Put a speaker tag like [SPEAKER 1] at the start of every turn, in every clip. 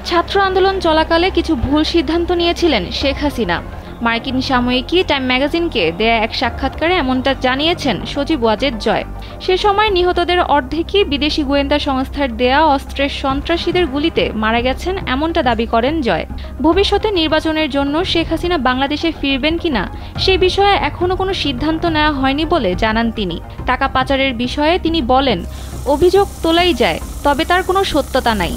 [SPEAKER 1] ছাত্র আন্দোলন চলাকালে কিছু ভুল সিদ্ধান্ত নিয়েছিলেন শেখ হাসিনা। মার্কিন সাময়িকী টাইম ম্যাগাজিনকে দেয়া এক সাক্ষাৎকারে এমনটা জানিয়েছেন সজীব ওয়াজেদ জয়। সে সময় নিহতদের অর্ধেকই বিদেশি গোয়েন্দা সংস্থার দেয়া অস্ত্রের সন্ত্রাসীদের গুলিতে মারা গেছেন এমনটা দাবি করেন জয়। ভবিষ্যতে নির্বাচনের জন্য শেখ হাসিনা বাংলাদেশে ফিরবেন কিনা সে বিষয়ে এখনও কোনো সিদ্ধান্ত নেওয়া হয়নি বলে জানান তিনি। টাকা পাচারের বিষয়ে তিনি বলেন, অভিযোগ তোলাই যায়, তবে তার কোনো সত্যতা নাই।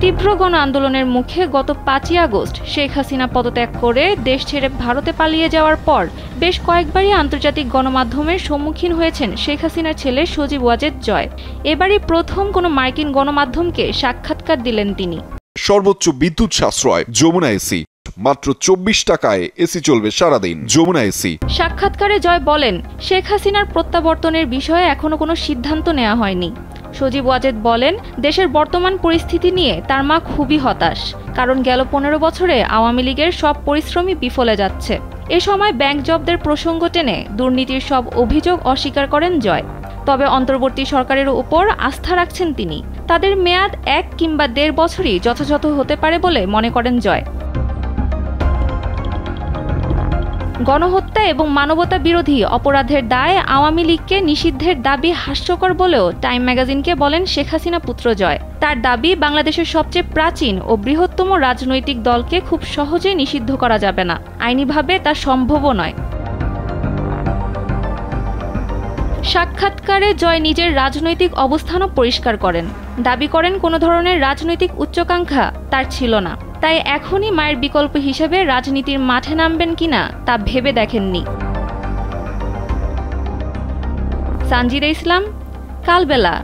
[SPEAKER 1] তীব্র গণ আন্দোলনের মুখে গত 5ই আগস্ট শেখ হাসিনা পদত্যাগ করে দেশ ছেড়ে ভারতে পালিয়ে যাওয়ার পর বেশ কয়েকবারই আন্তর্জাতিক গণমাধ্যমের সম্মুখীন হয়েছেন শেখ হাসিনার ছেলে সজীব ওয়াজেদ জয়। এবারই প্রথম কোনো মার্কিন গণমাধ্যমকে সাক্ষাৎকার দিলেন তিনি।
[SPEAKER 2] সর্বোচ্চ বিদ্যুৎ সাশ্রয় যমুনা এসি, মাত্র 24 টাকায় এসি চলবে সারাদিন। যমুনা এসি।
[SPEAKER 1] সাক্ষাৎকারে জয় বলেন, শেখ হাসিনার প্রত্যাবর্তনের বিষয়ে এখনো কোনো সিদ্ধান্ত নেওয়া হয়নি। সজীব ওয়াজেদ বলেন, দেশের বর্তমান পরিস্থিতি নিয়ে তার মা খুবই হতাশ, কারণ গেল 15 বছরে আওয়ামী লীগের সব পরিশ্রমই বিফলে যাচ্ছে। এ সময় ব্যাংক জব্দের প্রসঙ্গ টেনে দুর্নীতির সব অভিযোগ অস্বীকার করেন জয়। তবে অন্তর্বর্তী সরকারের উপর আস্থা রাখছেন তিনি। তাদের মেয়াদ 1 কিংবা 1.5 বছরই যথাযথ হতে পারে বলে মনে করেন জয়। গণহত্যা এবং মানবতা বিরোধী অপরাধের দায়ে আওয়ামী লীগকে নিষিদ্ধের দাবি হাস্যকর বলেও টাইম ম্যাগাজিনকে বলেন শেখ হাসিনা পুত্র জয়। তার দাবি, বাংলাদেশের সবচেয়ে প্রাচীন ও বৃহত্তম রাজনৈতিক দলকে খুব সহজে নিষিদ্ধ করা যাবে না, আইনিভাবে তা সম্ভবও নয়। সাক্ষাৎকারে জয় নিজের রাজনৈতিক অবস্থানও পরিষ্কার করেন। দাবি করেন কোনো ধরনের রাজনৈতিক উচ্চাকাঙ্ক্ষা তার ছিল না, তাই এখনই মায়ের বিকল্প হিসেবে রাজনীতির মাঠে নামবেন কিনা তা ভেবে দেখেননি। সানজিদা ইসলাম, কালবেলা।